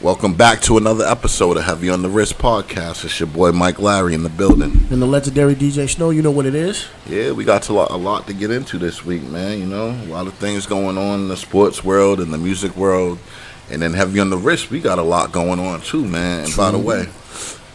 Welcome back to another episode of Heavy on the Wrist podcast. It's your boy Mike Larry in the building. And the legendary DJ Snow, you know what it is? Yeah, we got a lot to get into this week, man. You know, a lot of things going on in the sports world and the music world. And then Heavy on the Wrist, we got a lot going on too, man. And by the way,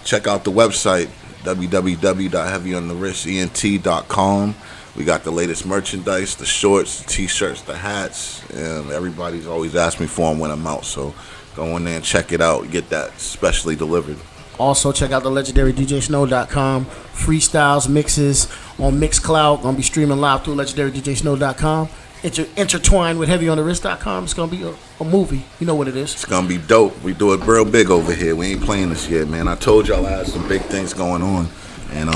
check out the website, www.heavyonthewristradio.com. We got the latest merchandise, the shorts, the t-shirts, the hats. And everybody's always asked me for them when I'm out, so go in there and check it out. Get that specially delivered. Also, check out the legendary DJSnow.com. Freestyles, mixes on Mixcloud. Going to be streaming live through legendary.djsnow.com. Intertwined with heavyonthewrist.com. It's going to be a movie. You know what it is. It's going to be dope. We do it real big over here. We ain't playing this yet, man. I told y'all I had some big things going on. And,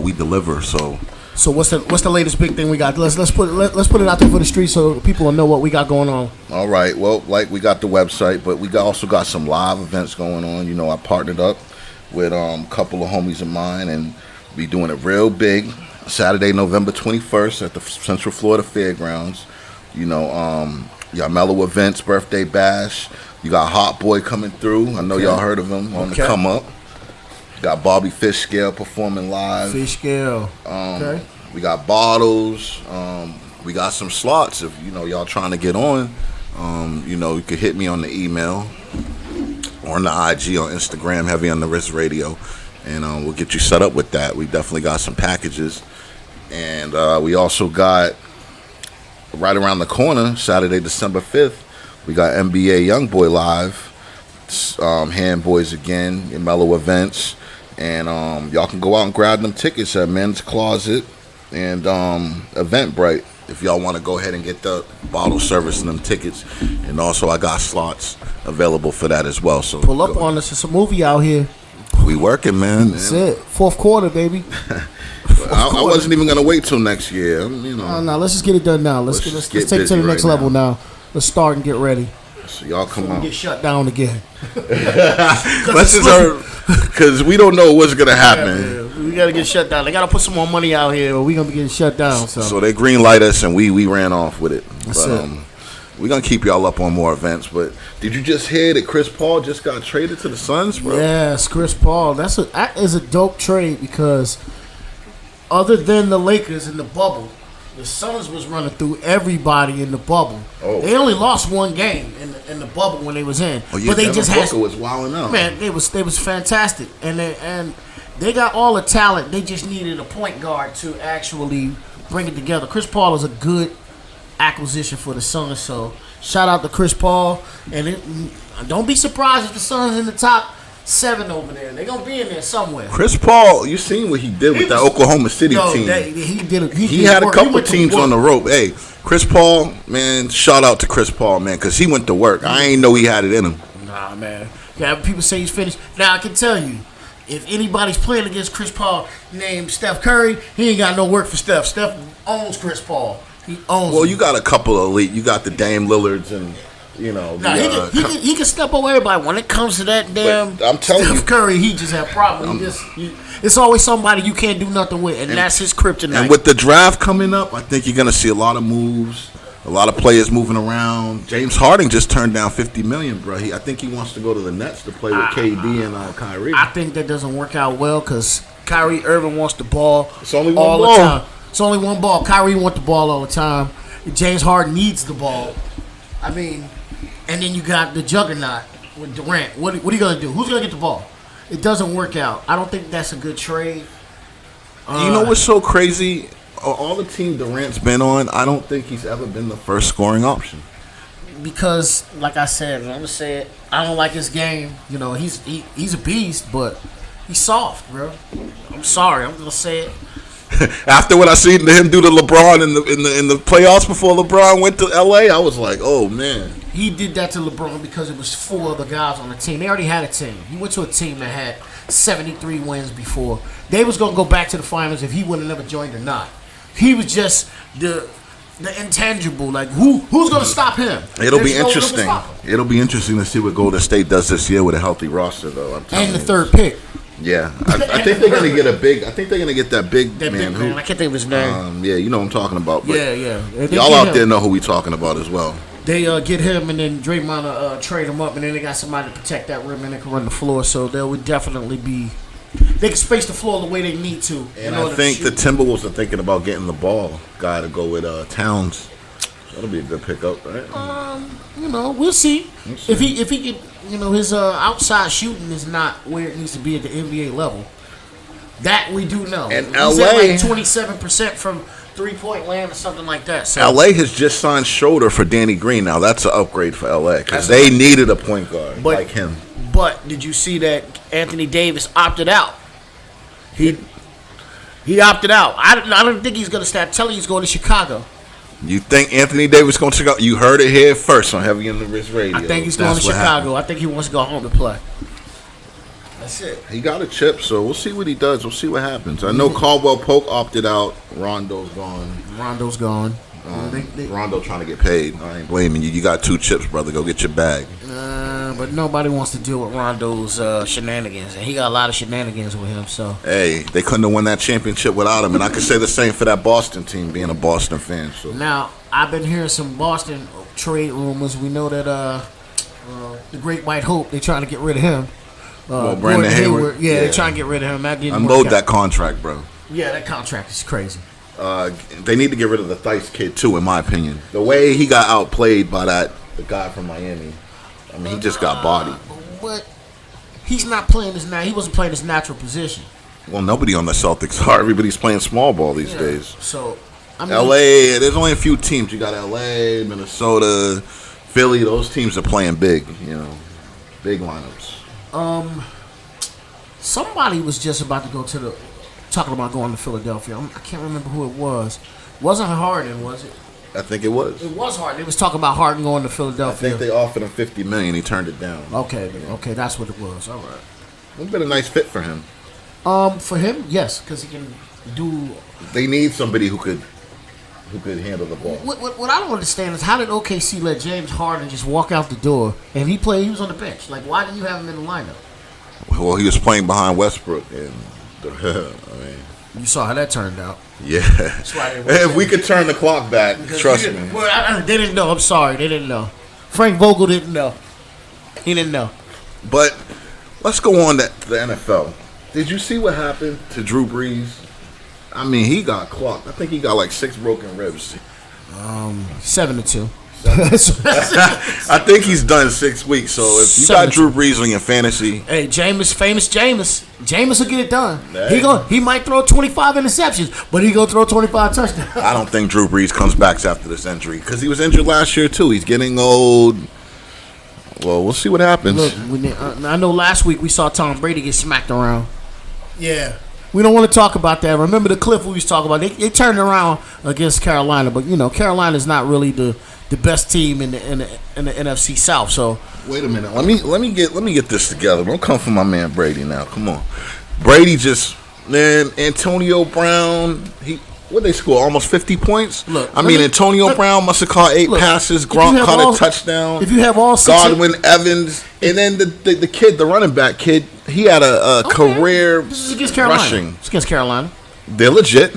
we deliver, so... So what's the latest big thing we got? Let's put it out there for the streets so people will know what we got going on. All right. Well, like we got the website, but we also got some live events going on. You know, I partnered up with a couple of homies of mine, and we doing it real big. Saturday, November 21st at the Central Florida Fairgrounds. You know, Yarmello Events birthday bash. You got Hot Boy coming through. I know y'all heard of him on the come up. Got Bobby Fish Scale performing live. Fish Scale. Okay. We got bottles. We got some slots. If y'all trying to get on, you could hit me on the email or on the IG on Instagram, Heavy on the Wrist Radio, and we'll get you set up with that. We definitely got some packages, and we also got right around the corner, Saturday, December 5th. We got NBA YoungBoy live. Handboys again, in Mellow Events. And y'all can go out and grab them tickets at Men's Closet and Eventbrite if y'all want to go ahead and get the bottle service and them tickets. And also I got slots available for that as well. So pull up on us. It's a movie out here. We working, man. That's it. Fourth quarter, baby. I wasn't even gonna wait till next year. No, let's just get it done now. Let's take it to the next level now. Let's start and get ready. So y'all come out. Get shut down again. Let's just hurt, because we don't know what's gonna happen. Yeah, we gotta get shut down. They gotta put some more money out here, or we gonna be getting shut down. So they green light us, and we ran off with it. That's it. We're gonna keep y'all up on more events. But did you just hear that Chris Paul just got traded to the Suns, bro? Yes, Chris Paul. That is a dope trade, because other than the Lakers in the bubble, the Suns was running through everybody in the bubble. Oh. They only lost one game in the bubble when they was in. Oh, yeah, but they just had was wilding out. Man, they was fantastic, and they got all the talent. They just needed a point guard to actually bring it together. Chris Paul is a good acquisition for the Suns. So shout out to Chris Paul, and don't be surprised if the Suns in the top 7 over there. They're going to be in there somewhere. Chris Paul, you seen what he did with that Oklahoma City team. He had a couple teams on the rope. Hey, Chris Paul, man, shout out to Chris Paul, man, because he went to work. I ain't know he had it in him. Nah, man. Yeah, people say he's finished. Now, I can tell you, if anybody's playing against Chris Paul named Steph Curry, he ain't got no work for Steph. Steph owns Chris Paul. He owns him. You got a couple of elite. You got the Dame Lillards and... he can step over everybody. When it comes to that damn I'm telling Steph Curry, he just have problems. It's always somebody you can't do nothing with, and that's his kryptonite. And with the draft coming up, I think you're going to see a lot of moves, a lot of players moving around. James Harden just turned down $50 million, bro. I think he wants to go to the Nets to play with KD and Kyrie. I think that doesn't work out well, because Kyrie Irving wants the ball It's only all one the ball. time. It's only one ball. Kyrie wants the ball all the time. James Harden needs the ball. I mean... And then you got the juggernaut with Durant. What are you going to do? Who's going to get the ball? It doesn't work out. I don't think that's a good trade. You know what's so crazy? All the team Durant's been on, I don't think he's ever been the first scoring option. Because, like I said, I'm going to say it, I don't like his game. You know, he's a beast, but he's soft, bro. I'm sorry. I'm going to say it. After what I seen him do to LeBron in the playoffs before LeBron went to LA, I was like, oh man. He did that to LeBron because it was 4 other guys on the team. They already had a team. He went to a team that had 73 wins before. They was gonna go back to the finals if he would have never joined or not. He was just the intangible. Like who's gonna stop him? It'll be interesting. It'll be interesting to see what Golden State does this year with a healthy roster, though. And the third pick. Yeah, I think they're gonna get I think they're gonna get that big man. I can't think of his name. Yeah, you know what I'm talking about. But yeah. Y'all out there know who we talking about as well. They get him, and then Draymond trade him up, and then they got somebody to protect that rim, and they can run the floor. So there would definitely be. They can space the floor the way they need to. And I think the Timberwolves are thinking about getting the ball guy to go with Towns. That'll be a good pickup, right? We'll see. If he get, his outside shooting is not where it needs to be at the NBA level. That we do know. And he's LA at like 27% from 3-point land or something like that. So LA has just signed Schroeder for Danny Green. Now that's an upgrade for LA because they needed a point guard like him. But did you see that Anthony Davis opted out? He opted out. I don't think he's going to stop telling you he's going to Chicago. You think Anthony Davis going to Chicago? You heard it here first on Heavy on the Wrist Radio. I think he's going to Chicago. I think he wants to go home to play. That's it. He got a chip, so we'll see what he does. We'll see what happens. I know Caldwell Pope opted out. Rondo's gone. Rondo trying to get paid. I ain't blaming you. You got 2 chips, brother. Go get your bag. But nobody wants to deal with Rondo's shenanigans, and he got a lot of shenanigans with him. So hey, they couldn't have won that championship without him, and I could say the same for that Boston team, being a Boston fan. So now I've been hearing some Boston trade rumors. We know that the Great White Hope, they're trying to get rid of him. Brandon Hayward. Yeah, they're trying to get rid of him. That didn't unload that contract, bro. Yeah, that contract is crazy. They need to get rid of the Theis kid too, in my opinion. The way he got outplayed by the guy from Miami. I mean, he just got bodied. But he's not playing he wasn't playing his natural position. Well, nobody on the Celtics are. Everybody's playing small ball these days. So, I mean, LA, there's only a few teams. You got LA, Minnesota, Philly. Those teams are playing big. Big lineups. Somebody was just about to go talking about going to Philadelphia. I can't remember who it was. Wasn't Harden, was it? I think it was. It was Harden. They was talking about Harden going to Philadelphia. I think they offered him $50 million. He turned it down. Okay, that's what it was. All right. It would have been a nice fit for him. For him, yes, because he can do. They need somebody who could handle the ball. What I don't understand is how did OKC let James Harden just walk out the door and he was on the bench? Like, why didn't you have him in the lineup? Well, he was playing behind Westbrook, and you saw how that turned out. Yeah. That's why if we could turn the clock back, trust me. Well, they didn't know. I'm sorry, they didn't know. Frank Vogel didn't know. He didn't know. But let's go on to the NFL. Did you see what happened to Drew Brees? I mean, he got clocked. I think he got like 6 broken ribs. 7-2. I think he's done 6 weeks. So if you got Drew Brees on your fantasy, hey, Jameis will get it done. Hey. He might throw 25 interceptions, but he gonna throw 25 touchdowns. I don't think Drew Brees comes back after this injury because he was injured last year too. He's getting old. Well, we'll see what happens. Look, I know last week we saw Tom Brady get smacked around. Yeah. We don't want to talk about that. Remember the clip we was talking about? They turned around against Carolina, but Carolina's not really the best team in the NFC South. So wait a minute. Let me get this together. Don't come for my man Brady now. Come on, Brady Antonio Brown. What they score? Almost 50 points. Look, Antonio Brown must have caught 8 passes. Gronk caught a touchdown. If you have all 6 Godwin, Evans, and then the kid, the running back kid, he had a career rushing. It's against Carolina. They're legit.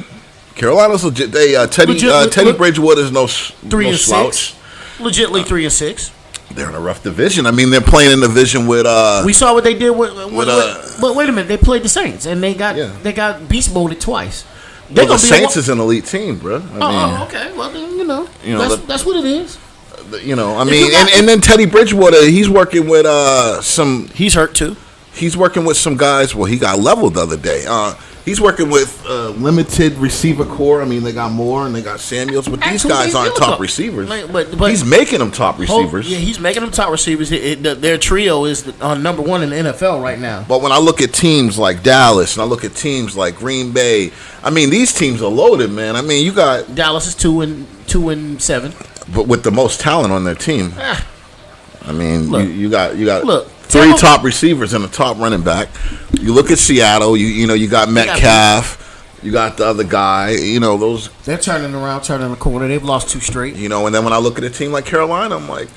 Carolina's legit. They Teddy Bridgewater's no 3-6. Legitly 3-6. They're in a rough division. I mean, they're playing in the division with. We saw what they did with but wait a minute, they played the Saints and they got beast moded twice. The Saints is an elite team, bro. Okay. Well, then that's what it is. And then Teddy Bridgewater, he's working with some. He's hurt too. He's working with some guys. Well, he got leveled the other day. He's working with limited receiver core. I mean, they got Moore and they got Samuels, but these guys aren't top receivers. But he's making them top receivers. Yeah, he's making them top receivers. Their trio is number 1 in the NFL right now. But when I look at teams like Dallas and I look at teams like Green Bay, I mean, these teams are loaded, man. I mean, you got Dallas is 2-7, but with the most talent on their team. I mean, you got look. 3 top receivers and a top running back. You look at Seattle. You got Metcalf. You got the other guy. Those. They're turning the corner. They've lost 2 straight. And then when I look at a team like Carolina, I'm like,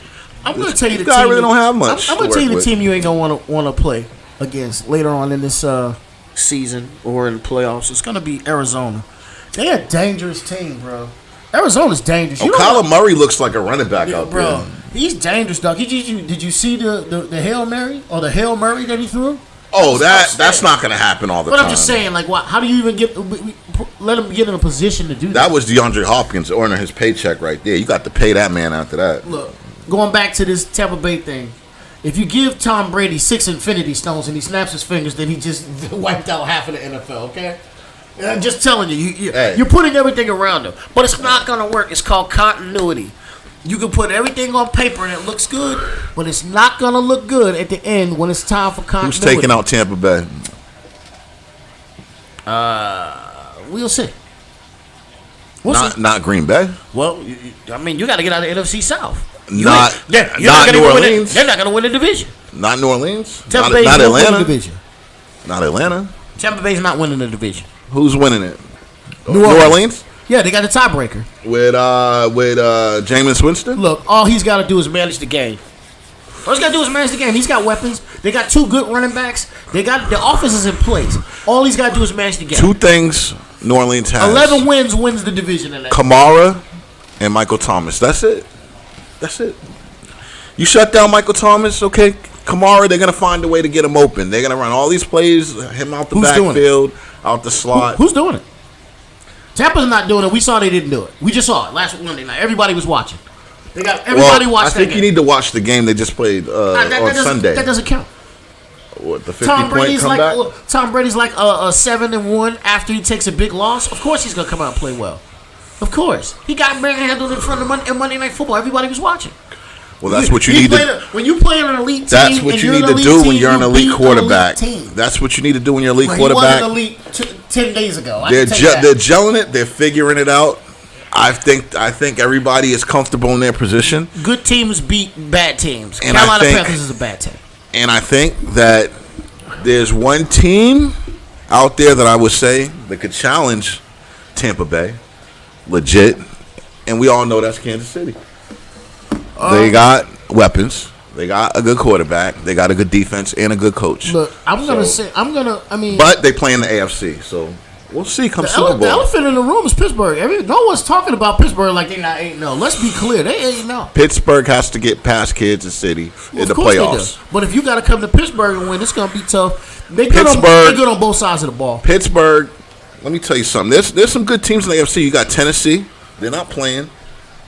I'm going to tell you the guy team. really don't have much. I'm going to tell you the team you ain't going to want to play against later on in this season or in the playoffs. It's going to be Arizona. They're a dangerous team, bro. Arizona's dangerous. Kyler Murray looks like a running back out there. He's dangerous, dog. Did you see the Hail Mary or the Hail Murray that he threw? Oh, that's not going to happen all the time. But I'm just saying, like, how do you even let him get in a position to do that? That was DeAndre Hopkins earning his paycheck right there. You got to pay that man after that. Look, going back to this Tampa Bay thing, if you give Tom Brady 6 Infinity Stones and he snaps his fingers, then he just wiped out half of the NFL, okay? I'm just telling you, you're putting everything around him. But it's not going to work. It's called continuity. You can put everything on paper and it looks good, but it's not going to look good at the end when it's time for continuity. Who's taking out Tampa Bay? We'll see. Not Green Bay. Well, I mean, you got to get out of the NFC South. Not New Orleans. They're not going to win the division. Not New Orleans. Tampa Bay's not winning the division. Not Atlanta. Tampa Bay's not winning the division. Who's winning it? New Orleans. Yeah, they got the tiebreaker with Jameis Winston. Look, all he's got to do is manage the game. All he's got to do is manage the game. He's got weapons. They got 2 good running backs. They got the offense is in place. All he's got to do is manage the game. 2 things New Orleans has. 11 wins the division. In that Kamara and Michael Thomas. That's it. You shut down Michael Thomas, okay? Kamara, they're gonna find a way to get him open. They're gonna run all these plays, him out the backfield, out the slot. Who's doing it? Tampa's not doing it. We saw they didn't do it. We just saw it last Monday night. Everybody was watching. Everybody watched. I think you need to watch the game they just played on Sunday. That doesn't count. What, the 50-point comeback? Tom Brady's like a 7-1 after he takes a big loss. Of course he's gonna come out and play well. Of course, he got manhandled in front of Monday Night Football. Everybody was watching. Well, that's what you need to. When you play an elite team, that's what you need to do when you're an elite quarterback. That's what you need to do when you're an elite quarterback. He wasn't elite 10 days ago. They're gelling it. They're figuring it out. I think everybody is comfortable in their position. Good teams beat bad teams. And Carolina Panthers is a bad team. And I think that there's one team out there that I would say that could challenge Tampa Bay, legit, and we all know that's Kansas City. They got weapons. They got a good quarterback. They got a good defense and a good coach. Look, but they play in the AFC, so we'll see come Super Bowl. The elephant in the room is Pittsburgh. No one's talking about Pittsburgh like they're not 8-0. Let's be clear, they 8-0. Pittsburgh has to get past Kansas City in the playoffs. But if you got to come to Pittsburgh and win, it's going to be tough. They're good on both sides of the ball. Pittsburgh, let me tell you something. There's some good teams in the AFC. You got Tennessee. They're not playing.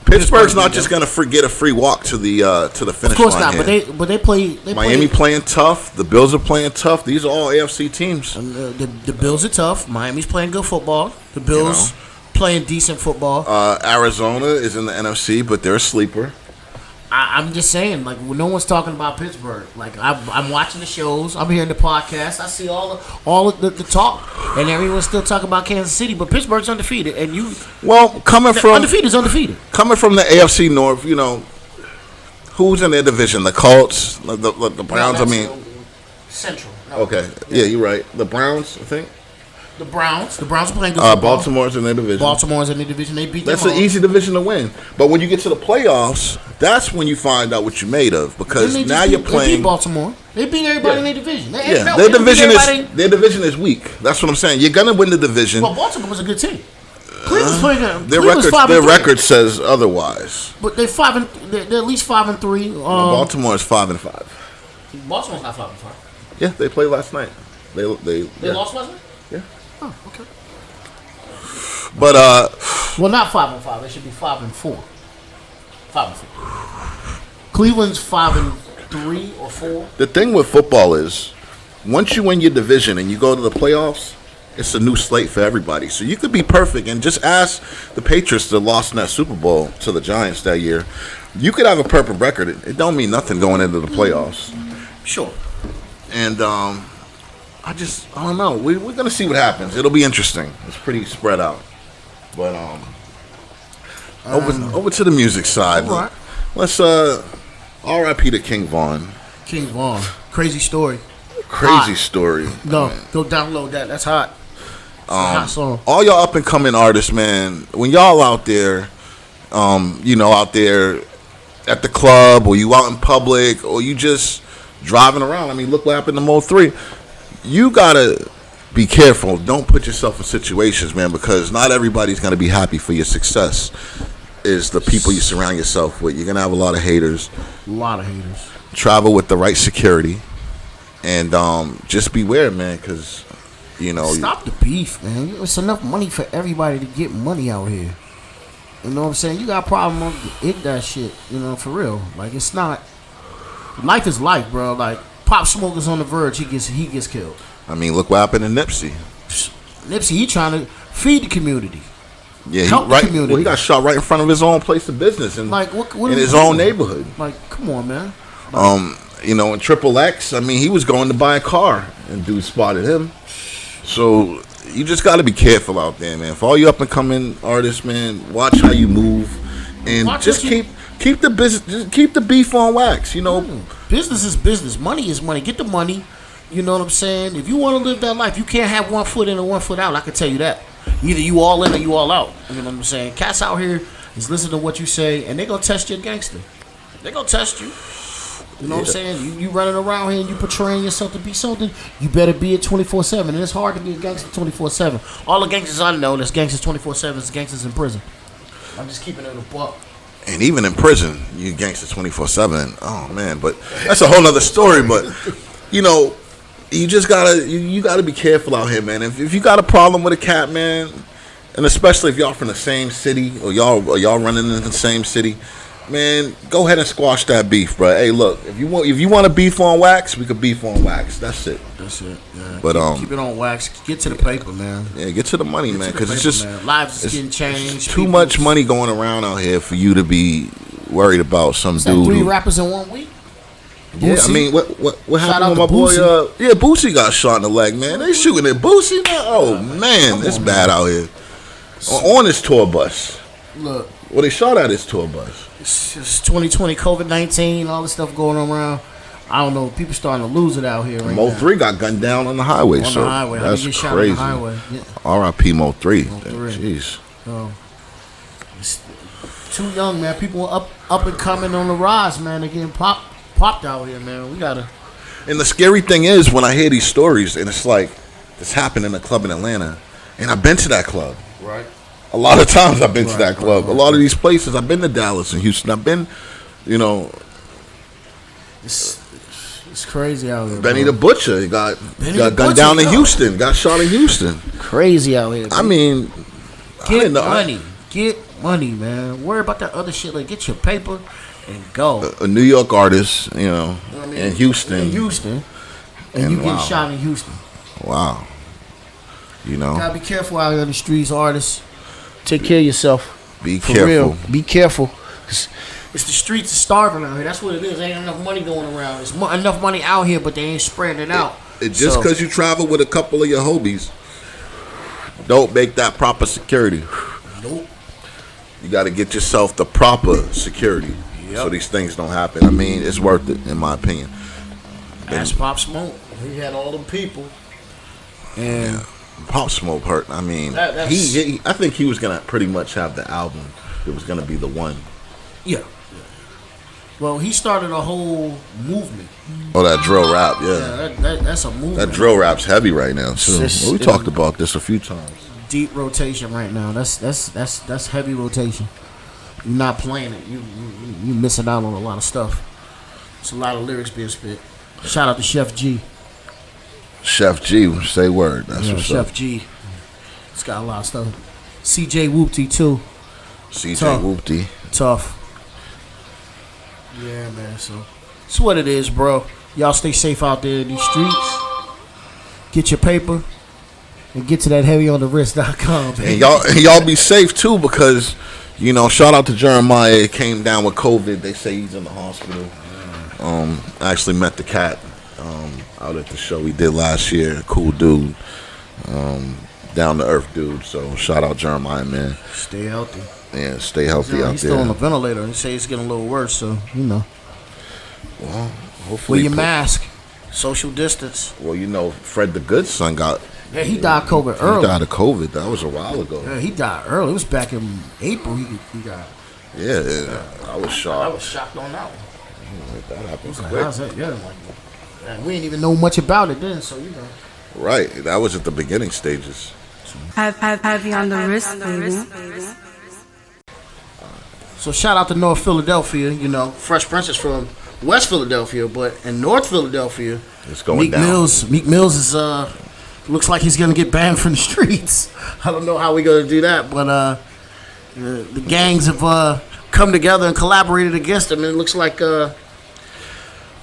Pittsburgh's not just gonna get a free walk to the finish line. Of course not, but they play. Miami playing tough. The Bills are playing tough. These are all AFC teams. The Bills are tough. Miami's playing good football. The Bills playing decent football. Arizona is in the NFC, but they're a sleeper. I'm just saying, like, no one's talking about Pittsburgh. Like, I'm watching the shows. I'm hearing the podcast. I see all of the talk, and everyone's still talking about Kansas City. But Pittsburgh's undefeated, and undefeated. Coming from the AFC North, who's in their division? The Colts, the Browns. Central. No. Okay, yeah, you're right. The Browns, I think. The Browns are playing good football. Baltimore's in their division. They beat them. That's an easy division to win. But when you get to the playoffs, that's when you find out what you're made of. Because now you're playing. They beat Baltimore. They beat everybody in their division. Their division is weak. That's what I'm saying. You're gonna win the division. Well, Baltimore was a good team. Cleveland's playing. Their record says otherwise. But they're at least 5-3. Baltimore is 5-5. Baltimore's not 5-5. Yeah, they played last night. They lost last night. Yeah. Oh, okay. But well, not 5-5. They should be 5-4. 5-4. Cleveland's 5-3 or 4. The thing with football is, once you win your division and you go to the playoffs, it's a new slate for everybody. So you could be perfect and just ask the Patriots that lost in that Super Bowl to the Giants that year. You could have a perfect record. It don't mean nothing going into the playoffs. Sure. And I don't know. We're gonna see what happens. It'll be interesting. It's pretty spread out. But over to the music side. All right. Let's R.I.P. to King Von. King Von. Crazy story. Crazy story. No, go download that. That's hot. It's a hot song. All y'all up and coming artists, man. When y'all out there, out there at the club, or you out in public, or you just driving around. I mean, look what happened to Mo 3. You gotta be careful. Don't put yourself in situations, man, because not everybody's gonna be happy for your success. Is the people you surround yourself with. You're gonna have a lot of haters. A lot of haters. Travel with the right security, and just beware, man, because stop the beef, man. It's enough money for everybody to get money out here. You know what I'm saying? You got a problem with that shit. For real. Like, it's not. Life is life, bro. Like, Pop Smoke is on the verge. He gets killed. I mean, look what happened to Nipsey. Nipsey, he trying to feed the community. Yeah, help the community. Well, he got shot right in front of his own place of business, and like what in his own neighborhood. Like, come on, man. Like, in Triple X, I mean, he was going to buy a car, and dude spotted him. So you just got to be careful out there, man. For all you up and coming artists, man, watch how you move, and just keep the business, just keep the beef on wax. Business is business. Money is money. Get the money. You know what I'm saying? If you want to live that life, you can't have 1 foot in and 1 foot out. I can tell you that. Either you all in or you all out. You know what I'm saying? Cats out here is listening to what you say, and they gonna test your gangster. They gonna test you. You know what I'm saying? You running around here and you portraying yourself to be something, you better be it 24/7. And it's hard to be a gangster 24/7. All the gangsters I know that's gangsters 24/7 is gangsters in prison. I'm just keeping it a buck. And even in prison, you gangster 24/7. Oh man, but that's a whole nother story. But you just gotta be careful out here, man. If you got a problem with a cat, man, and especially if y'all from the same city or y'all running in the same city, man, go ahead and squash that beef, bro. Hey, look, if you want to beef on wax, we could beef on wax. That's it. Yeah. But keep it on wax. Get to the paper, man. Yeah, get to the money, man, because it's just lives is getting changed. Too much money going around out here for you to be worried about some dude. 3 rappers in 1 week. Yeah, Boosie. I mean, what happened with my Boosie. boy? Boosie got shot in the leg, man. They shooting at Boosie now. Oh man, it's bad out here. On his tour bus. Look, well, they shot at his tour bus. It's 2020, COVID-19, all this stuff going around. I don't know. People starting to lose it out here right Mo now. 3 got gunned down on the highway. On the highway. That's How you get crazy. shot on the highway. Yeah. R.I.P. Mo 3. Mo 3. Jeez. It's too young, man. People up and coming on the rise, man. They're getting popped out here, man. We gotta. And the scary thing is when I hear these stories, and it's like this happened in a club in Atlanta, and I've been to that club. Right. A lot of times I've been to that club. A lot of these places I've been to Dallas and Houston. I've been, It's crazy out here. Benny the Butcher got gunned down in Houston. Got shot in Houston. Crazy out here. I mean, get money. Get money, man. Worry about that other shit. Like, get your paper and go. A New York artist, in Houston. And you get shot in Houston. Wow. Gotta be careful out here in the streets, artists. Take care of yourself. Be For careful. real. Be careful. It's the streets are starving out here. That's what it is. Ain't enough money going around. It's enough money out here, but they ain't spreading it out. Just because you travel with a couple of your homies, don't make that proper security. Nope. You got to get yourself the proper security so these things don't happen. I mean, it's worth it, in my opinion. Ask Pop Smoke. He had all them people. And Pop Smoke hurt. I mean, I think he was going to pretty much have the album. It was going to be the one. Yeah. Well, he started a whole movement. Oh, that drill rap, That's a movement. That drill rap's heavy right now, too. We talked about this a few times. Deep rotation right now. That's heavy rotation. You're not playing it. You missing out on a lot of stuff. It's a lot of lyrics being spit. Shout out to Chef G. Chef G, say word. That's what's Chef up. G. It's got a lot of stuff. CJ Whoopty too. CJ Whoopty. Tough. Yeah, man. So it's what it is, bro. Y'all stay safe out there in these streets. Get your paper and get to that heavyonthewristradio.com. And y'all be safe too, because shout out to Jeremiah. He came down with COVID. They say he's in the hospital. I actually met the cat out at the show we did last year. Cool dude, down to earth dude. So shout out Jeremiah, man. Stay healthy. Yeah, stay healthy out he's there. He's still on the ventilator. He say it's getting a little worse. So Well, hopefully wear your mask. Social distance. Well, Fred the Good Son got. Yeah, he died of COVID early. He died of COVID. That was a while ago. Yeah, he died early. It was back in April. He died. Yeah, I was shocked. I was shocked on that one. That happened Like, quick. how's that? Yeah, we didn't even know much about it then, so Right. That was at the beginning stages. Heavy on the wrist, baby. So shout out to North Philadelphia. You know, Fresh Prince is from West Philadelphia, but in North Philadelphia, It's going down. Meek Mills is looks like he's gonna get banned from the streets. I don't know how we're gonna do that, but the gangs have come together and collaborated against him, and it looks like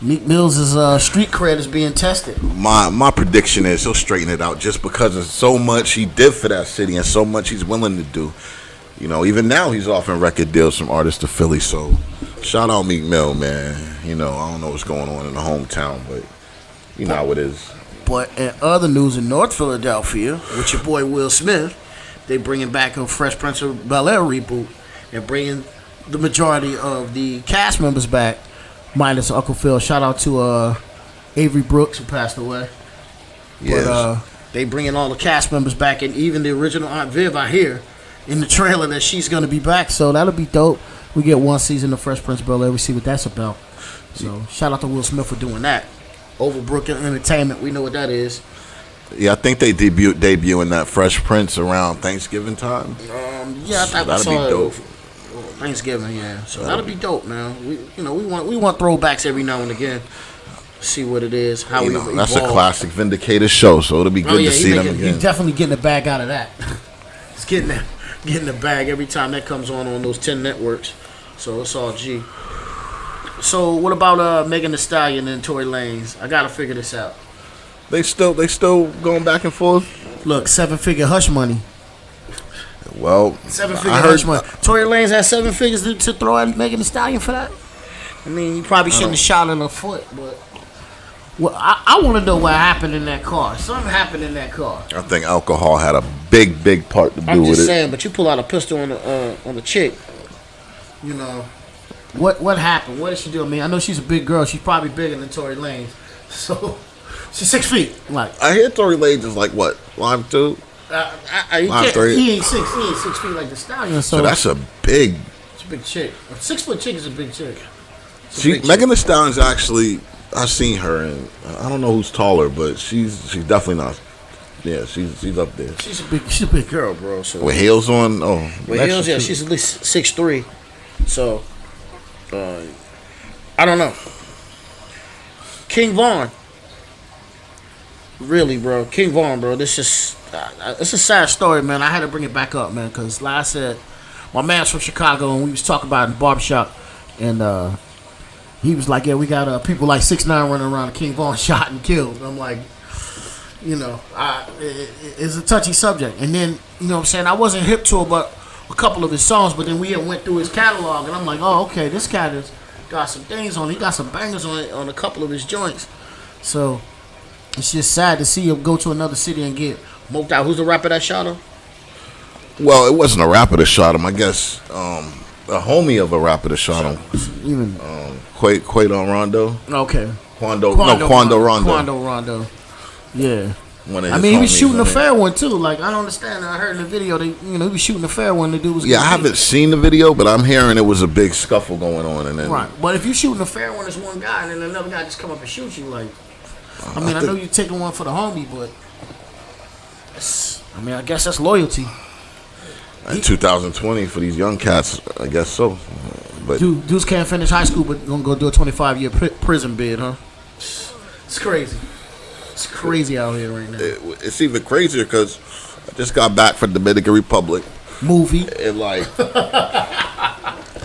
Meek Mill's street cred is being tested. My prediction is he'll straighten it out just because of so much he did for that city and so much he's willing to do. You know, even now he's offering record deals from artists to Philly. So shout out Meek Mill, man. You know, I don't know what's going on in the hometown, but you know how it is. But in other news, in North Philadelphia, with your boy Will Smith, they bringing back a Fresh Prince of Bel-Air reboot. They're bringing the majority of the cast members back, minus Uncle Phil. Shout out to Avery Brooks, who passed away. Yes. But they bringing all the cast members back, and even the original Aunt Viv, I hear in the trailer that she's going to be back. So that'll be dope. We get one season of Fresh Prince of Bel-Air. We see what that's about. So shout out to Will Smith for doing that. Overbrook Entertainment, we know what that is. Yeah, I think they debuting that Fresh Prince around Thanksgiving time. Yeah, I So thought that'll be dope. Thanksgiving, yeah. So that'll be dope, man. We want throwbacks every now and again. See what it is. How we evolve. That's a classic Vindicator show, so it'll be good to see them again. He's definitely getting a bag out of that. He's getting the bag every time that comes on those 10 networks. So it's all G. So what about Megan Thee Stallion and Tory Lanez? I gotta figure this out. They still going back and forth. Look, 7-figure hush money. Well, 7-figure hush money. Tory Lanez had 7 figures to throw at Megan Thee Stallion for that. I mean, you probably shouldn't have shot in the foot, but well, I want to know what happened in that car. Something happened in that car. I think alcohol had a big part to do with it. I'm just saying, but you pull out a pistol on the chick. You know, what happened? What did she do? I mean, I know she's a big girl. She's probably bigger than Tory Lanez. So she's 6 feet. Like I hear Tory Lanez is like what 5'2". He ain't 6 feet like the Stallion. So that's a big. It's a big chick. A 6 foot chick is a big chick. Megan Thee Stallion's actually. I've seen her, and I don't know who's taller, but she's definitely not. Yeah, she's up there. She's a big girl, bro. So with heels on. Oh, with heels, yeah, she's at least 6'3". So, I don't know. King Von, really, bro. King Von, bro. This is it's a sad story, man. I had to bring it back up, man, because like I said, my man's from Chicago, and we was talking about it in the barbershop, and he was like, yeah, we got people like 6ix9ine running around the King Von shot and killed. And I'm like, you know, it's a touchy subject. And then, you know what I'm saying, I wasn't hip to about a couple of his songs, but then we went through his catalog, and I'm like, oh, okay, this cat has got some things on it. He got some bangers on a couple of his joints. So it's just sad to see him go to another city and get moped out. Who's the rapper that shot him? Well, it wasn't a rapper that shot him. I guess a homie of a rapper that shot him. Even Quaidon Rondo. Okay. Quando Rondo. Yeah. I mean, he was shooting a fair one too. Like, I don't understand. I heard in the video, he was shooting a fair one. The dude was. Yeah, I haven't seen the video, but I'm hearing it was a big scuffle going on, and then right. But if you shooting a fair one, it's one guy, and then another guy just come up and shoot you. Like, I know you're taking one for the homie, but I guess that's loyalty. In 2020 for these young cats, I guess so. But dudes can't finish high school, but gonna go do a 25-year prison bid, huh? It's crazy. It's crazy out here right now. It's even crazier because I just got back from Dominican Republic. Movie. And like,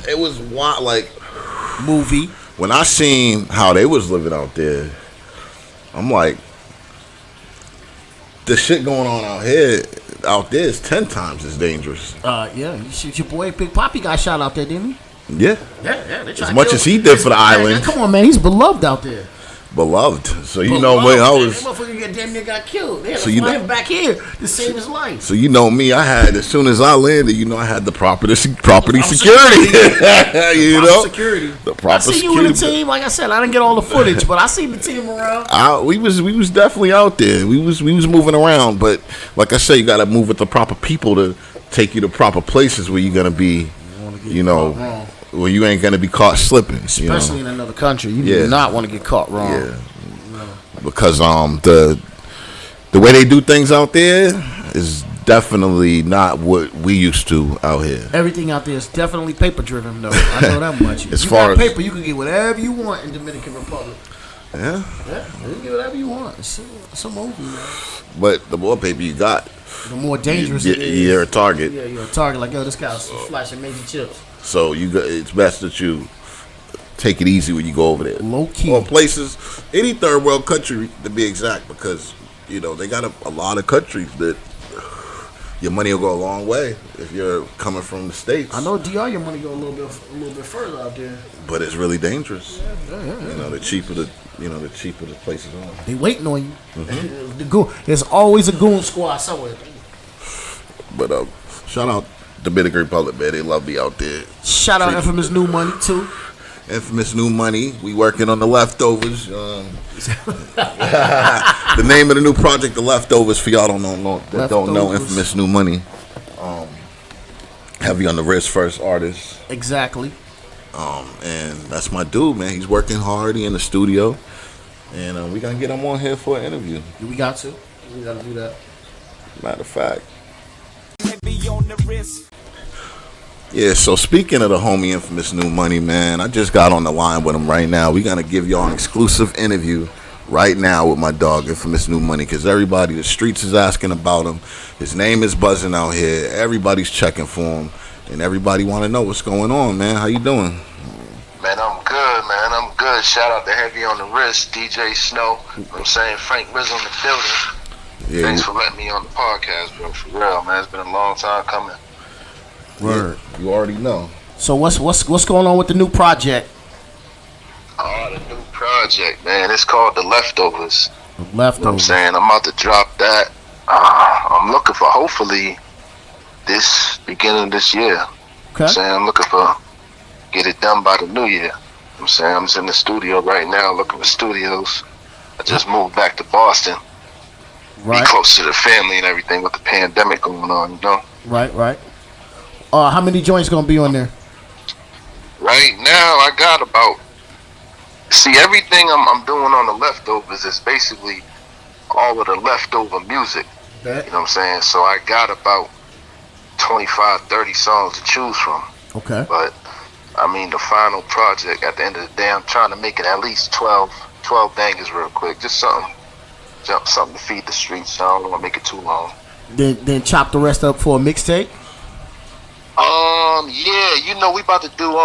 it was wild. Like, movie. When I seen how they was living out there, I'm like, the shit going on out there is 10 times as dangerous. Yeah. Your boy Big Poppy got shot out there, didn't he? Yeah. Yeah. As much as he did for the island. Come on, man. He's beloved out there. Beloved. So you know me, I was. That motherfucker damn near got killed. They had to fly him back here to save his life. So you know me, I had, as soon as I landed, I had the property security. You know, security. The proper I see you in the team. Like I said, I didn't get all the footage, but I seen the team around. We was definitely out there. We was moving around, but like I said, you got to move with the proper people to take you to proper places where you're gonna be, where you ain't gonna be caught slipping. Especially in another country, you do not want to get caught wrong. Yeah. Because the way they do things out there is definitely not what we used to out here. Everything out there is definitely paper driven, though. I know that much. As you far got as paper, you can get whatever you want in Dominican Republic. Yeah, You can get whatever you want. It's a movie, man. but the more paper you got, The more dangerous you, it is. you're a target. Yeah, you're a target. Like, yo, this guy's flashing major chips. So it's best that you take it easy when you go over there. Low key. Or places, any third world country to be exact, because they got a lot of countries that your money will go a long way if you're coming from the States. I know DR, your money go a little bit further out there. But it's really dangerous. Yeah. The cheaper the places are. They waiting on you. The goon. There's always a goon squad somewhere. But shout out Dominican Republic, man. They love me out there. Shout out Infamus New Money too. Infamus New Money. We working on the leftovers. The name of the new project, The Leftovers, for y'all don't know Infamus New Money. Heavy on the wrist, first artist. Exactly. And that's my dude, man. He's working hard. He in the studio, and we gonna get him on here for an interview. We got to do that. Matter of fact. Yeah, so speaking of the homie Infamus New Money, man, I just got on the line with him right now. We're going to give y'all an exclusive interview right now with my dog, Infamus New Money, because everybody, the streets is asking about him. His name is buzzing out here. Everybody's checking for him, and everybody want to know what's going on, man. How you doing? Man, I'm good, man. I'm good. Shout out to Heavy on the Wrist, DJ Snow. I'm saying Frank Riz on the building. Yeah, thanks for letting me on the podcast, bro. For real, man. It's been a long time coming. Word. Yeah, you already know. So what's going on with the new project? Oh, the new project, man. It's called The Leftovers. The Leftovers. You know what I'm saying? I'm about to drop that. I'm looking for, hopefully, this beginning of this year. Okay. I'm saying I'm looking for get it done by the new year. I'm saying I'm just in the studio right now looking for studios. I just moved back to Boston. Right. Be close to the family and everything with the pandemic going on, you know? Right. How many joints gonna be on there? Right now, I got about... See, everything I'm doing on the Leftovers is basically all of the leftover music. Bet. You know what I'm saying? So I got about 25, 30 songs to choose from. Okay. But, I mean, the final project, at the end of the day, I'm trying to make it at least 12 bangers real quick. Just something to feed the streets. I don't want to make it too long. Then chop the rest up for a mixtape? Yeah, we about to do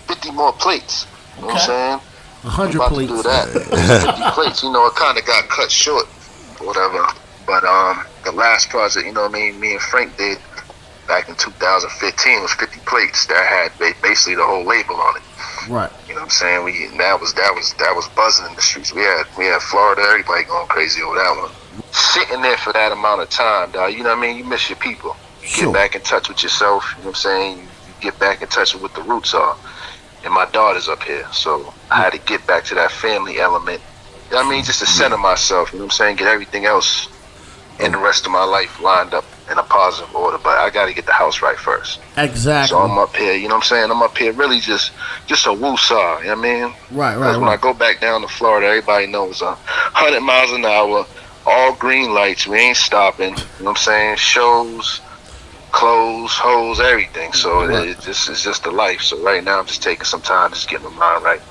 50 more plates. You know what I'm saying? 100 about plates. to do that. 50 plates. It kind of got cut short, whatever. But the last project, me and Frank did back in 2015 was 50 plates that had basically the whole label on it. Right. You know what I'm saying? That was buzzing in the streets. We had Florida, everybody going crazy over that one. Sitting there for that amount of time, dog. You know what I mean? You miss your people. You Sure. get back in touch with yourself. You know what I'm saying? You get back in touch with what the roots are. And my daughter's up here, so I had to get back to that family element. You know what I mean? Just to center myself. You know what I'm saying? Get everything else in the rest of my life lined up in a positive order. But I got to get the house right first. Exactly. So I'm up here. You know what I'm saying? I'm up here really just a woo-saw. You know what I mean? Right. When I go back down to Florida, everybody knows 100 miles an hour, all green lights. We ain't stopping. You know what I'm saying? Shows, clothes, hoes, everything. So it's just the life. So right now I'm just taking some time to just get my mind right,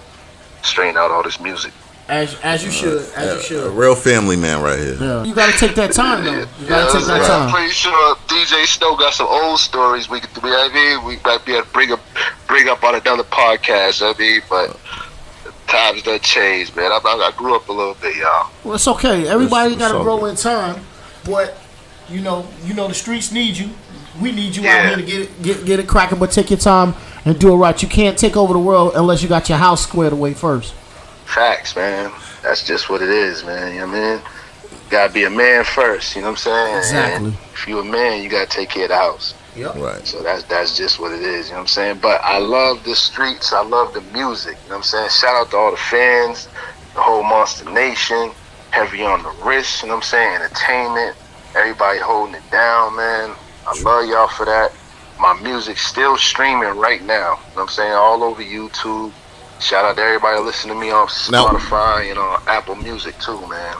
straighten out all this music. As you should. A real family man right here. Yeah. You gotta take that time though. You gotta take that time. I'm pretty sure DJ Snow got some old stories we might be able to bring up on another podcast. But times done changed, man. I grew up a little bit, y'all. Well, it's okay. Everybody gotta so grow in time, but you know the streets need you. We need you out here to get it cracking. But take your time and do it right. You can't take over the world unless you got your house squared away first. Facts, man. That's just what it is, man. You know what I mean? Gotta be a man first, you know what I'm saying? Exactly. And if you a man, you gotta take care of the house. Yep. Right. So that's just what it is, you know what I'm saying? But I love the streets, I love the music, you know what I'm saying? Shout out to all the fans, the whole Monster Nation, Heavy on the Wrist, you know what I'm saying? Entertainment, everybody holding it down, man. I love y'all for that. My music's still streaming right now, you know what I'm saying? All over YouTube. Shout out to everybody listening to me on Spotify and on Apple Music too, man.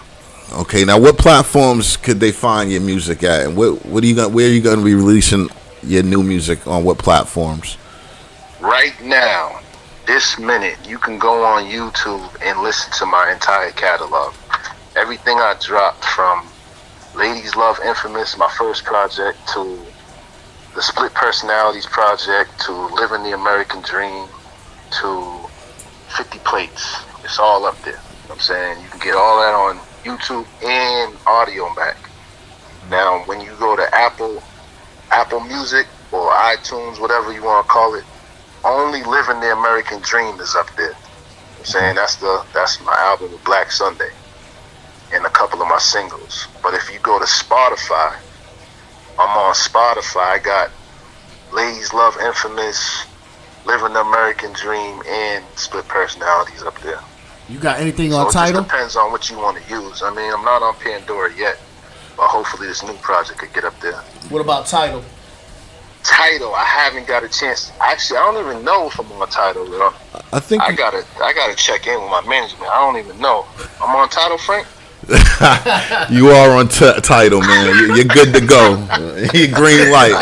Okay, now what platforms could they find your music at, and what are you going? Where are you going to be releasing your new music on? What platforms? Right now, this minute, you can go on YouTube and listen to my entire catalog. Everything I dropped, from Ladies Love Infamous, my first project, to the Split Personalities project, to Living the American Dream, to 50 Plates. It's all up there. You know what I'm saying? You can get all that on YouTube and audio back. Now, when you go to Apple Music or iTunes, whatever you want to call it, only Living the American Dream is up there. You know what I'm saying? That's my album with Black Sunday and a couple of my singles. But if you go to Spotify, I'm on Spotify. I got Ladies Love Infamous, Living the American Dream, and Split Personalities up there. You got anything So on it Tidal? just depends on what you want to use. I mean, I'm not on Pandora yet, but hopefully this new project could get up there. What about Tidal? Tidal, I haven't got a chance. Actually, I don't even know if I'm on Tidal. I think I gotta check in with my management. I don't even know. I'm on Tidal, Frank. you are on Tidal, man. You're good to go. You're green light.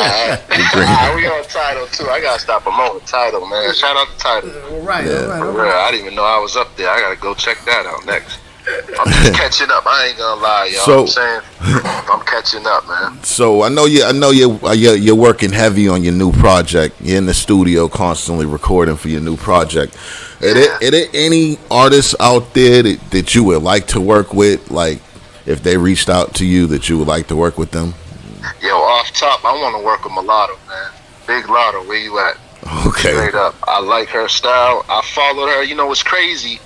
We on Tidal too. I gotta stop promoting Tidal, man. Shout out to Tidal. All right. I didn't even know I was up there. I gotta go check that out next. I'm just catching up. I ain't gonna lie, y'all. So, I'm saying I'm catching up, man. So I know you're working heavy on your new project. You're in the studio constantly recording for your new project. Are there any artists out there that you would like to work with? Like, if they reached out to you, that you would like to work with them? Yo, off top, I want to work with Mulatto, man. Big Lotto, where you at? Okay. Straight up. I like her style. I followed her. You know what's crazy?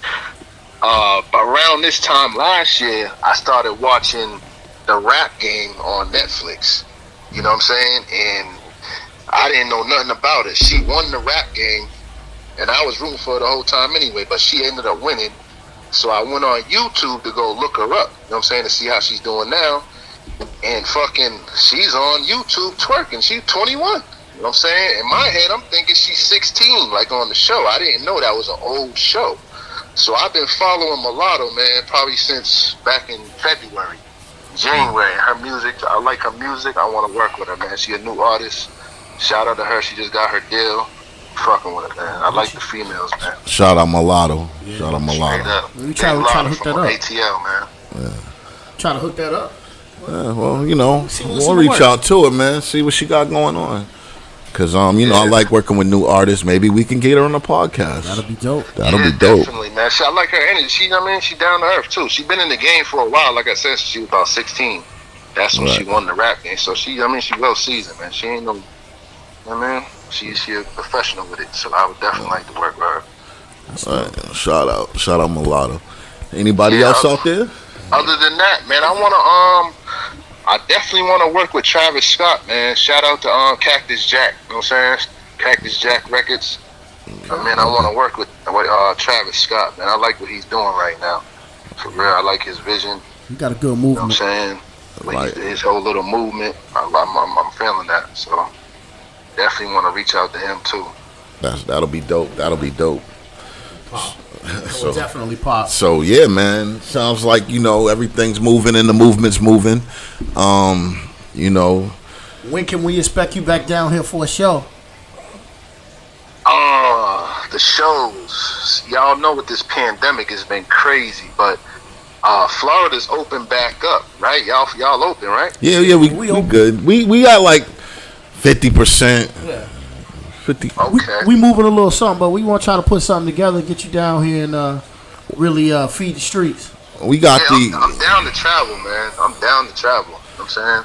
Around this time last year, I started watching the Rap Game on Netflix. You know what I'm saying? And I didn't know nothing about it. She won the Rap Game, and I was rooting for her the whole time anyway, but she ended up winning. So I went on YouTube to go look her up, you know what I'm saying, to see how she's doing now. And fucking, she's on YouTube twerking. She's 21. You know what I'm saying? In my head, I'm thinking she's 16, like on the show. I didn't know that was an old show. So I've been following Mulatto, man, probably since back in February, January. Her music, I like her music. I want to work with her, man. She a new artist. Shout out to her. She just got her deal. Fucking with her, man. I like the females, man. Shout out Mulatto. Yeah. Shout out Mulatto. We trying to hook that up. ATL, man. Yeah. Trying to hook that up. Yeah, well, you know, we'll reach work. out to her, man. See what she got going on. Cause you know, I like working with new artists. Maybe we can get her on the podcast. That'll be dope. That'll be dope. Definitely, man. I like her energy. She down to earth too. She's been in the game for a while. Like I said, since she was about 16. That's when she won the Rap Game. So she well seasoned, man. She ain't no, she a professional with it. So I would definitely like to work with her. All right. Shout out Mulatto. Anybody else out there? Other than that, man, I definitely want to work with Travis Scott, man. Shout out to Cactus Jack, you know what I'm saying? Cactus Jack Records. Man, I want to work with Travis Scott, man. I like what he's doing right now. For real, I like his vision. You got a good You know movement. what I'm saying? His whole little movement, I'm feeling that. So definitely want to reach out to him too. That'll be dope. So definitely pop. So yeah, man. Sounds like, you know, everything's moving and the movement's moving. You know. When can we expect you back down here for a show? The shows. Y'all know with this pandemic has been crazy, but Florida's open back up, right? Y'all open, right? Yeah, we good. We got like 50%. Yeah. 50. Okay. We moving a little something, but we want to try to put something together, get you down here and really feed the streets. We got I'm down to travel, man. I'm down to travel. You know what I'm saying?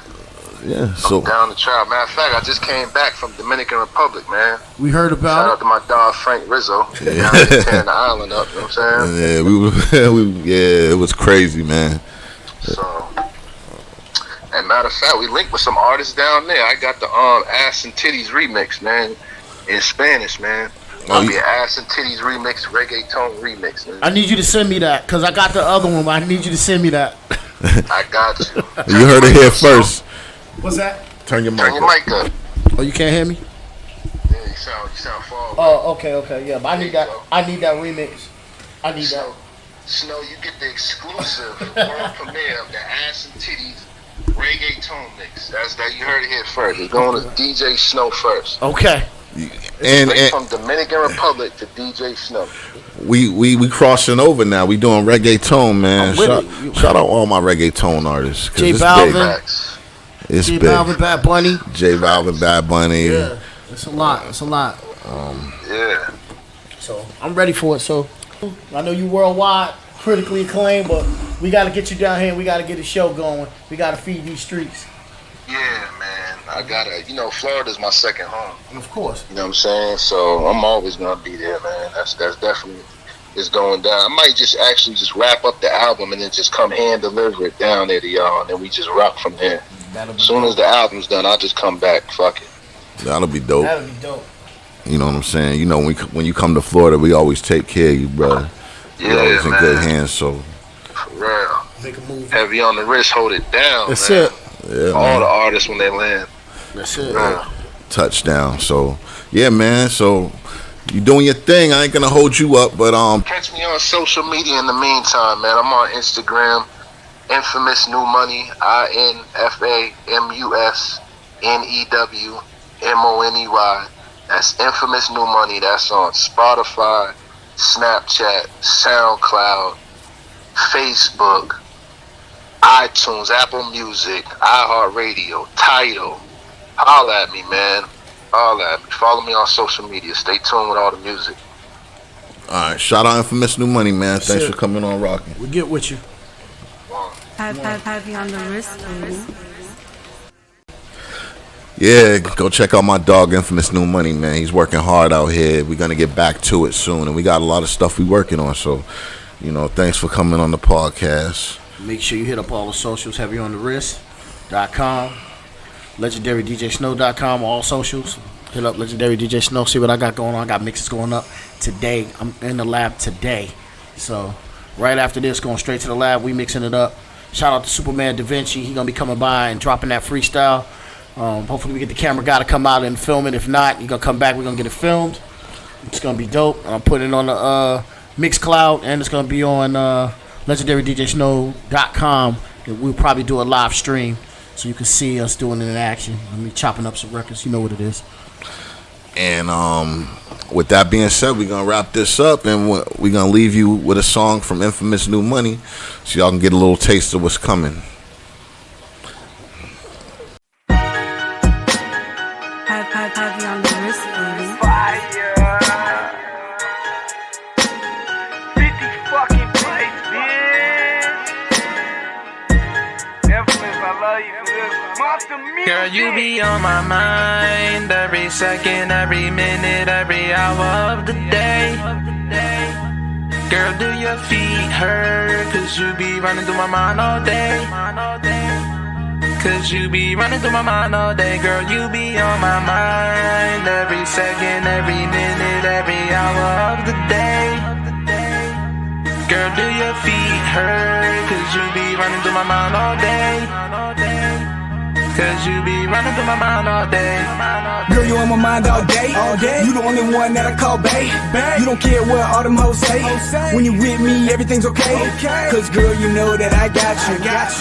Yeah, so I'm down to travel. Matter of fact, I just came back from Dominican Republic, man. We heard Shout about out to my dog Frank Rizzo. Down there tearing the island up, you know what I'm saying? yeah, it was crazy, man. So, and matter of fact, we linked with some artists down there. I got the Ass and Titties remix, man, in Spanish, man. I'll be an Ass and Titties remix, reggaeton remix, man. I need you to send me that, because I got the other one, but I need you to send me that. I got you. You heard it here first. What's that? Turn your mic up. Oh, you can't hear me? Yeah, you sound far away. Oh, okay, yeah. But I need that remix. I need that. Snow, you get the exclusive world premiere of the Ass and Titties reggaeton mix. That's that you heard it here first. It's going to DJ Snow first. Okay. And from Dominican Republic to DJ Snow. We crossing over now. We doing reggaeton, man. Shout out all my reggaeton artists. J Balvin. It's J big. Balvin, Bad Bunny. J Balvin, Bad Bunny. Yeah, it's a lot. It's a lot. Yeah. So I'm ready for it. So I know you worldwide, critically acclaimed, but we got to get you down here. We got to get a show going. We got to feed these streets. Yeah, man. I gotta. Florida's my second home. Of course. You know what I'm saying? So I'm always gonna be there, man. That's definitely is going down. I might just wrap up the album and then just come hand deliver it down there to y'all, and then we just rock from there. As soon as the album's done, I'll just come back. Fuck it. That'll be dope. That'll be dope. You know what I'm saying? You know, when you come to Florida, we always take care of you, brother. You're always in good hands, so. For real. Make a move. Heavy on the wrist, hold it down. That's man. it. Yeah, all man. the artists when they land. That's it. Touchdown. So, yeah, man. So, you doing your thing. I ain't going to hold you up, but catch me on social media in the meantime, man. I'm on Instagram. Infamus New Money, INFAMUSNEWMONEY. That's Infamus New Money. That's on Spotify, Snapchat, SoundCloud, Facebook, iTunes, Apple Music, iHeartRadio, Tidal. Holla at me, man. Holla at me. Follow me on social media. Stay tuned with all the music. all right. Shout out Infamus New Money, man. Thanks for coming on rocking. We get with you. Heavy on the wrist, baby. Yeah, go check out my dog Infamus New Money, man. He's working hard out here. We're gonna get back to it soon, and we got a lot of stuff we working on. So, thanks for coming on the podcast. Make sure you hit up all the socials, heavyonthewrist.com, legendarydjsnow.com, all socials. Hit up Legendary DJ Snow, see what I got going on. I got mixes going up today. I'm in the lab today. So, right after this, going straight to the lab, we mixing it up. Shout out to Superman Da Vinci. He going to be coming by and dropping that freestyle. Hopefully we get the camera guy to come out and film it. If not, he's going to come back. We're going to get it filmed. It's going to be dope. I'm putting it on the Mixcloud, and it's going to be on legendarydjsnow.com. And we'll probably do a live stream so you can see us doing it in action. Me chopping up some records. You know what it is. And with that being said, we're going to wrap this up, and we're going to leave you with a song from Infamus New Money so y'all can get a little taste of what's coming. Heavy on the wrist, baby. Fire. 50 fucking plays, bitch. Infamous, I love you for this. Monster music. Girl, you be on my mind every second, every minute, every hour of the day. Girl, do your feet hurt? Cause you be running through my mind all day. Cause you be running through my mind all day. Girl, you be on my mind every second, every minute, every hour of the day. Girl, do your feet hurt? Cause you be running through my mind all day. Cause you be running through my mind all day. Girl, you on my mind all day. You the only one that I call bae. You don't care what all them hoes say. When you with me, everything's okay. Cause girl, you know that I got you.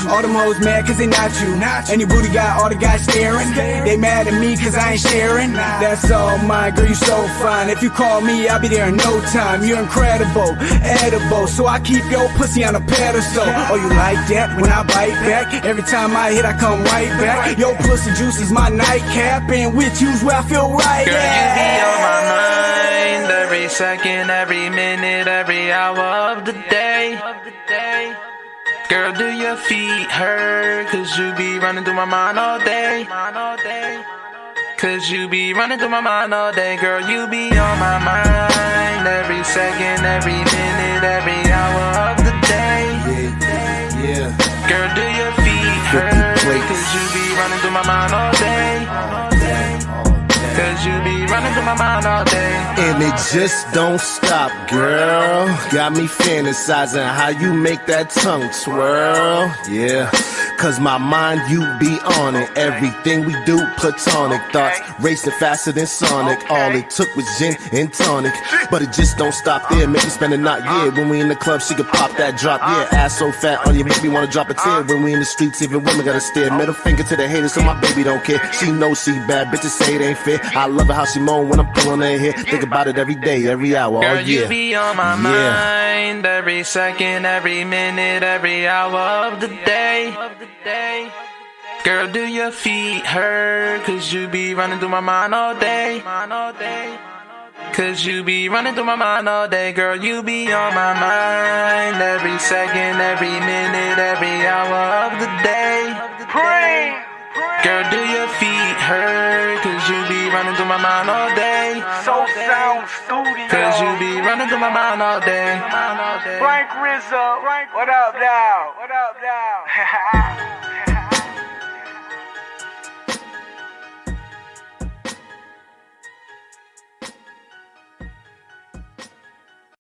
All them hoes mad cause they not you. And your booty got all the guys staring. They mad at me cause I ain't sharing. That's all mine, girl, you so fine. If you call me, I'll be there in no time. You're incredible, edible. So I keep your pussy on a pedestal. Oh, you like that? When I bite back, every time I hit, I come right back. Your pussy juice is my nightcap, and with you's where I feel right. Girl, you be on my mind every second, every minute, every hour of the day. Girl, do your feet hurt? Cause you be running through my mind all day. Cause you be running through my mind all day. Girl, you be on my mind every second, every minute, every hour of the day. Girl, do your feet hurt? Cause you be running through my mind all day. Cause you be running through my mind all day. And it just don't stop, girl. Got me fantasizing how you make that tongue twirl. Yeah. Cause my mind, you be on it. Everything we do, platonic. Thoughts racing faster than Sonic. All it took was gin and tonic. But it just don't stop there. Make me spend a night, yeah. When we in the club, she could pop that drop, yeah. Ass so fat on you, make me wanna drop a tear. When we in the streets, even women gotta stare. Middle finger to the haters, so my baby don't care. She knows she bad, bitches say it ain't fair. I love it how she moan when I'm pulling her hair. Think about it every day, every hour, all Girl, year. you be on my mind every second, every minute, every hour of the day. Girl, do your feet hurt? Cause you be running through my mind all day. Cause you be running through my mind all day. Girl, you be on my mind every second, every minute, every hour of the day. Girl, do your feet hurt? Cause you be running through my mind all day. So Sound Studio. Cause you be running through my mind all day. Frank Rizzo. What up now? What up now?